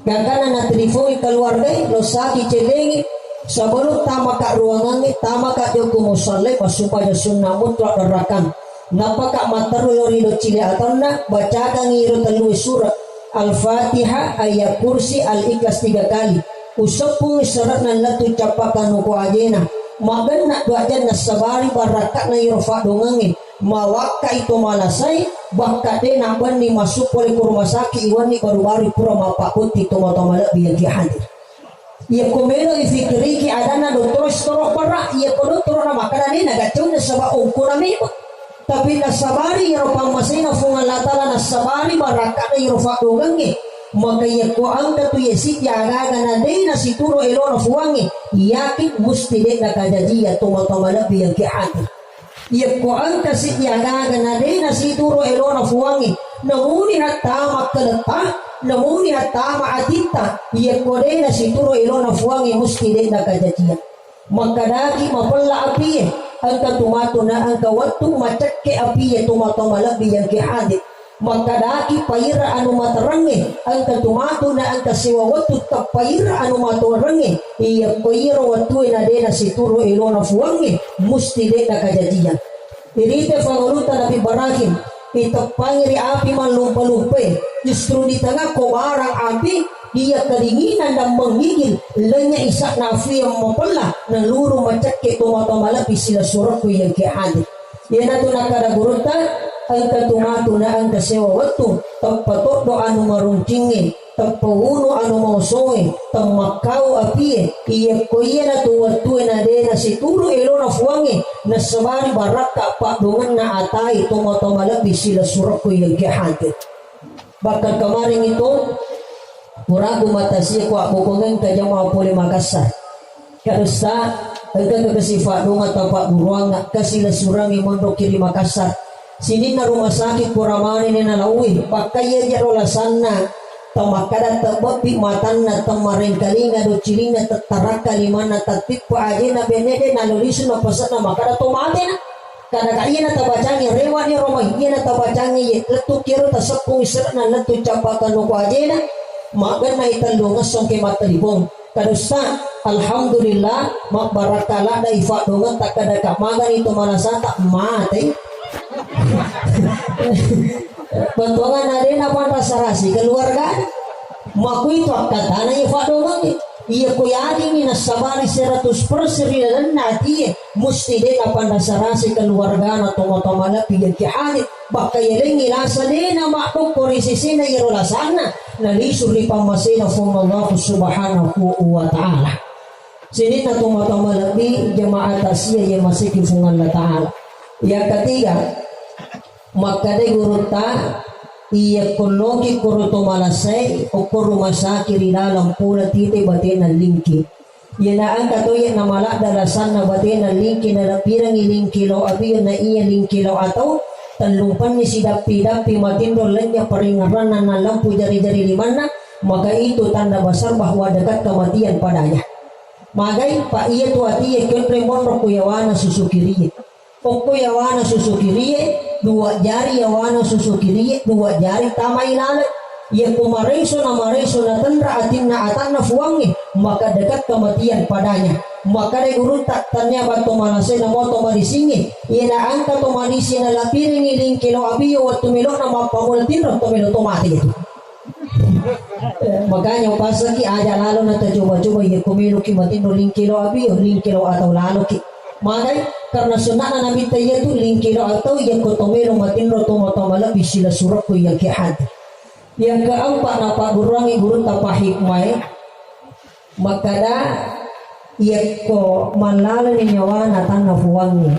gagana na telefoni keluarga lo saki celengi sebelum tama ka ruangan ni tama ka jogo musalle supaya sunnah mutlak derakan napa ka mataru lori do cile atonna baca kang iro telu surat al-fatihah ayat kursi al-ikhlas 3 kali usapung surat nan latu capakan ko ajena magan nak doajan nasabari barakat na iro fa dongangi mawaka itu malasai bakka de naban ni masuk oleh ke rumah sakit iwan ni baru-baru pura mapak putih tomo-tomo lebih yang hadir ia komelo ifikiri ki adana doktor storok para ia doktor na makanan ni nagacung na saba ungkura memo tapi nasabari iro pamasina funga latala nasabari barakat na iro fa dongangi maka ia ko angka tu yesi jaga na de na situro elona fuangi yakin musti de na kajaji tomo-tomo lebih yang hadir ia ko ang kasi yaga na de na situro elona fuangi namuni hatama kalata namuni hatama atita ia ko de na situro elona fuangi musti de na kajajian maka dagi mapalla api ang katumato na ang kawatu macakke api tumato malabi yang kihadit maka dagi paira anu matarangi ang katumato na ang kasiwawatu tapaira anu matarangi iya paira watu na de na situro elona fuangi musti de na kajajian irite fangulutan Nabi Ibrahim itapangiri api malumpa-lumpe justru di tengah kobarang api dia kedinginan dan menggigil lenya isak nafi yang mempela neluru macake tomato-malapi sila suratku yang kehadir yana tu nakada gurunta angka tumatu na angka sewa waktu tapatok do anu maruncingi tapawuno anu mausoe tamakau apie iya koyena tu waktu na de na situru elona fuangi na sabari baraka pak dongan na atai tomato-malapi sila suratku yang kehadir bakal kemarin itu murago matasi ko bukungan ka jama pole Makassar karusta agak kasifa donga tapak buruang kasila surangi mondo kiri Makassar sini na rumah sakit puramani ni nalawi pakai ya rola sana tamakada tabapi matanna tamarin kalinga do cilinga tataraka limana tatip pa aje na benede na lolisu na pasana makada tomate na kada kaya na tabacangi rewa ni romay iya na tabacangi letu kiro tasapung isra na letu capakan no aje na magan na italungas song ke matalibong kadusta alhamdulillah mak barakala da ifa dongan tak kada kamagan itu manasa tak mate bantuan ada apa rasarasi keluarga maku itu kata na ifa dongan iya ko yari ni nasabari 100% dan nati musti de apa rasarasi keluarga na tomo-tomala piyan kihani baka yelengi lasa de na makto korisisi na irolasana nalisur ni pamasina fum Allah subhanahu wa ta'ala sini na tomo-tomala pi jamaat asya yang masih kifungan Allah ta'ala yang ketiga maka de gurunta iya kologi kuruto malasay o kuruma sakit di dalam pula tite batin ng lingki yanaan katoy na malak dalasan na batin ng lingki na lapirang ilingkilaw abiyon na iya lingkilaw ataw tanlumpan ni si dapi-dapi matindol lanya paringaran na lampu jari-jari limana maka itu tanda besar bahwa dekat kematian padanya magay pa iya tu ati ikan remon rokuyawana susukiri Oko yawana susu kiriye, dua jari yawana susu kiriye, dua jari tamai lalat. Ya kumareso na tendra atinna atanna fuangi, maka dekat kematian padanya. Maka de guru tak tanya batu manase na moto malisingi. Ya na angka to malisi na lapiring iling kilo abiyo waktu milo na mapamultin to milo to mati gitu. Makanya pas lagi aja lalu na coba-coba ya kumilo kimatin no ling kilo abiyo, ling kilo atau lalu ki. Makanya karena sunnah na nabi tayo tu ling kilo atau ya kotomelo matin ro to motomala bisila surat ko ya kihad. Yang keempat napa gurangi guru tapa hikmah maka dah ia ko malala ni nyawa natan nafuangi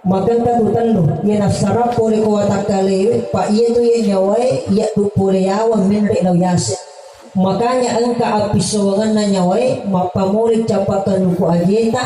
maka katu telu ia nasarap pole ko watakale pa ia tu ia nyawa ia tu pole awan menre lau yase makanya angka apisawangan na nyawa mapamole capakan ko ajeta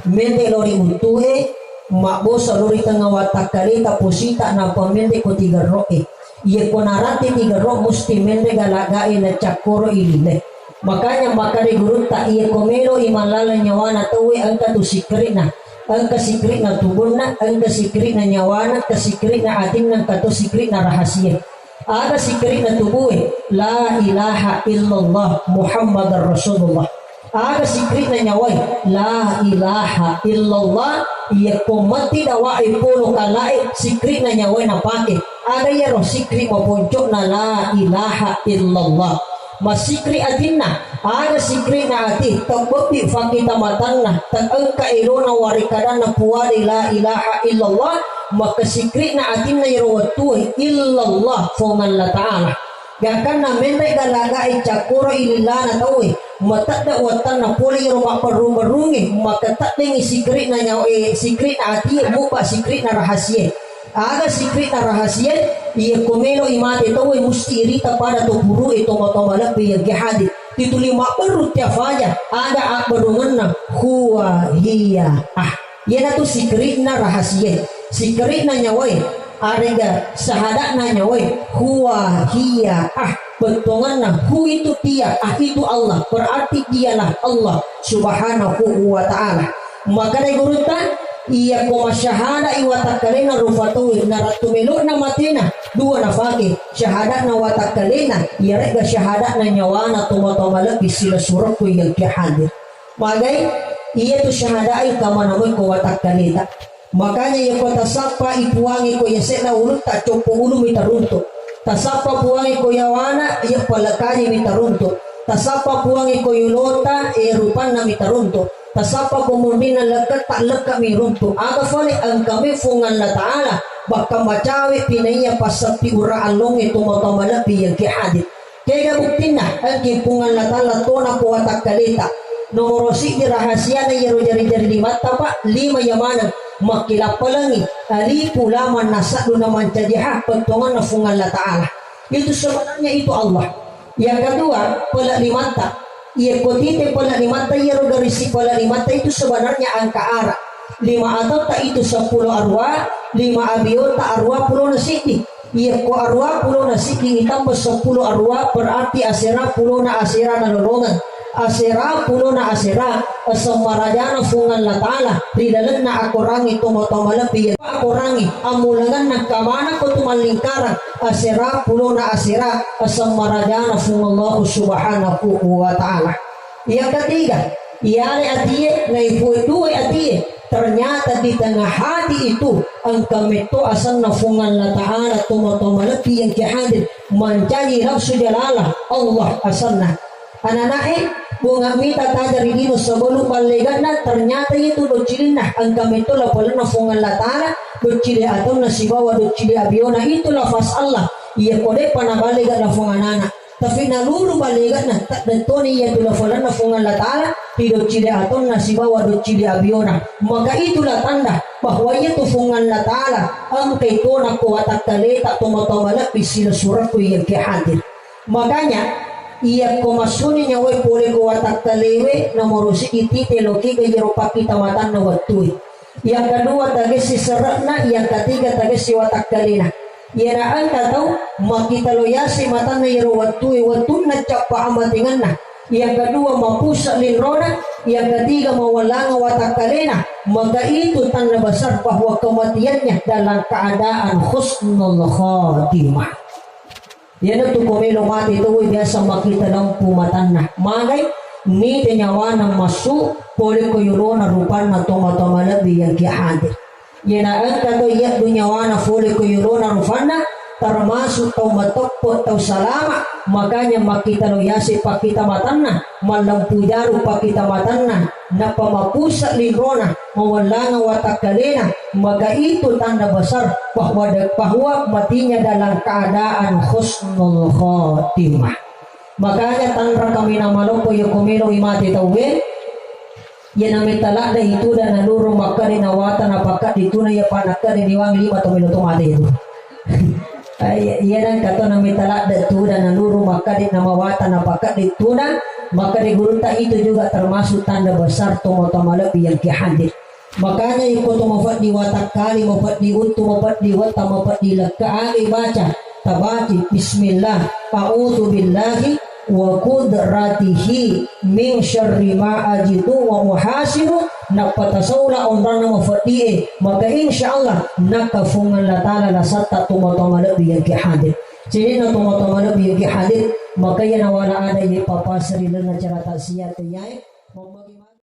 menre lori utuhe makbosa lori tengah watakale taposita na pamende ko tiga roe ia konarati tiga roh musti mende galagai na cakoro ilile makanya makari guru tak ia komelo imalala nyawana tawe angka tu sikrina angka sikrina tubunna angka sikrina nyawana ka sikrina atinna ka tu sikrina rahasia ada sikrina tubuhe la ilaha illallah muhammadar rasulullah ada sikrina nyawai la ilaha illallah ia komati dawa ipolo kalai sikrina nyawai na pake ada ya roh sikri maponcok na la ilaha illallah masikri atinna ada sikri na ati tabopi fakita matanna tangka irona warikadana puwari la ilaha illallah maka sikri na atinna irowatu illallah fongan la ta'ala gakan na mende galaga icakuro ililana tawe matada watan na puli iroma perungi maka tak dengi sikri na nyawe sikri na ati mupa sikri na rahasia ada sikrit na rahasia ia komelo imate tawe musti irita pada to buru itu motomala pe gihadi itu lima perut ya faja ada akbarungan na huwa hiya yana tu sikrit na rahasia sikrit na nyawai arega sahadat na nyawai huwa hiya bentongan na hu itu dia itu Allah berarti dialah Allah subhanahu wa ta'ala maka dari gurutan ia ko masyahada iwatakalena rufatuwi naratumelo na matina dua nafaki syahadat na watakalena ia rega syahadat na nyawana tumatomala bisila surat ko yang kihadir magai ia tu syahadai kama namoy ko watakaleta makanya ia ko tasapa ipuangi ko yasena ulut tak copo ulu mitarunto tasapa puangi ko yawana ia palakani mitarunto tasapa puangi ko yulota rupan na mitarunto tasapa kumundina lekat tak lekat miruntu aga fale ang kami fungan la ta'ala baka macawi pinaya pasapi uraan long itu motomala piyang kihadit kaya buktin na ang kipungan la ta'ala tona po watak kalita nomorosi di rahasia na yaro jari-jari di mata pak 5 yamanan makilapalangi alipu laman nasadu naman cadiha pentongan na fungan la ta'ala itu sebenarnya itu Allah yang kedua pala 5 mata ia kotite pala 5 mata ia rogarisi pala 5 mata itu sebenarnya angka arah 5 atau tak itu 10 arwah 5 abiyo tak arwah 10 nasiti ia ko arwah 10 nasiti itambah 10 arwah berarti asera 10 na asera na lolongan asera 10 na asera asamarajana fungan la ta'ala ridalan na akorangi tumatamala piya akorangi amulangan nagkamana ko tumalingkaran asera 10 na asera asamarajana fungan Allah subhanahu wa ta'ala yang ketiga iare atiye na ipuituwe atiye ternyata di tengah hati itu ang kamito asan na fungan la ta'ala tumatamala piya kihadir mancayi nafsu jalala Allah asan na ananae bunga mita tajari dino sebelum baligan na ternyata itu docilin na ang kamito la pala na fungan la ta'ala docili atau na sibawa docili abiona itu lafaz Allah iya kode panabaligan na funganana tapi nalulu baligan na tak dentoni iya tula pala na fungan la ta'ala di docili atau na sibawa docili abiona maka itulah tanda bahwa itu fungan la ta'ala ang kaito na kuwatak kalita tumatamala pisila surat ko yang kihadir makanya ia komasuni nyawa pole ko watak talewe na morusi iti teloki ke jeropa kita matan na watui yang kedua tagis si serakna yang ketiga tagis si watak kalina ia na ang kataw makita loyasi matan na jero watui watun na capa amatingan na yang kedua mapusa linrona Yang ketiga mawala watak kalena, maka itu tanda besar bahwa kematiannya dalam keadaan husnul khatimah. Yan itu kumilo mati itu biasa makita lang pumatanah. Magay ni tinyawa ng masu poli ko yulo na rupan na tumatamalabi yang kihadir. Yan ang kato iyak dunyawa na poli ko yulo na rupan na termasuk tau matokpo tau salama, makanya makita lo yasi pakita matanna malang pujaru pakita matanna na pamapusa linrona mawalanga watakalena, maka itu tanda besar bahwa matinya dalam keadaan husnul khotimah. Makanya tanra kami namaloko yo kumilo imati tauwe yan namin talak na itu dan naluro maka dinawatan apakat dito na yapanaka diniwang lima tumilutong ate ito. Yan ang kato na mitala datu dan naluro maka di namawatan napakat dito na maka di gurunta itu juga termasuk tanda besar tumotomalabi yang kihadir. Makanya iko tumafat di watak kali mafat di untu mafat di wata mafat di lakaali baca tabati bismillah a'udzu billahi wa qudratihi min syarri ma ajidu wa muhasibu napatasaula onrana mafati'e, maka insyaallah nakafungan latala lasata tumatamalabi yang kihadir. Jadi na tumatamalabi yang kihadir, maka yan nawala ada yung papasari na cara tasiyat yay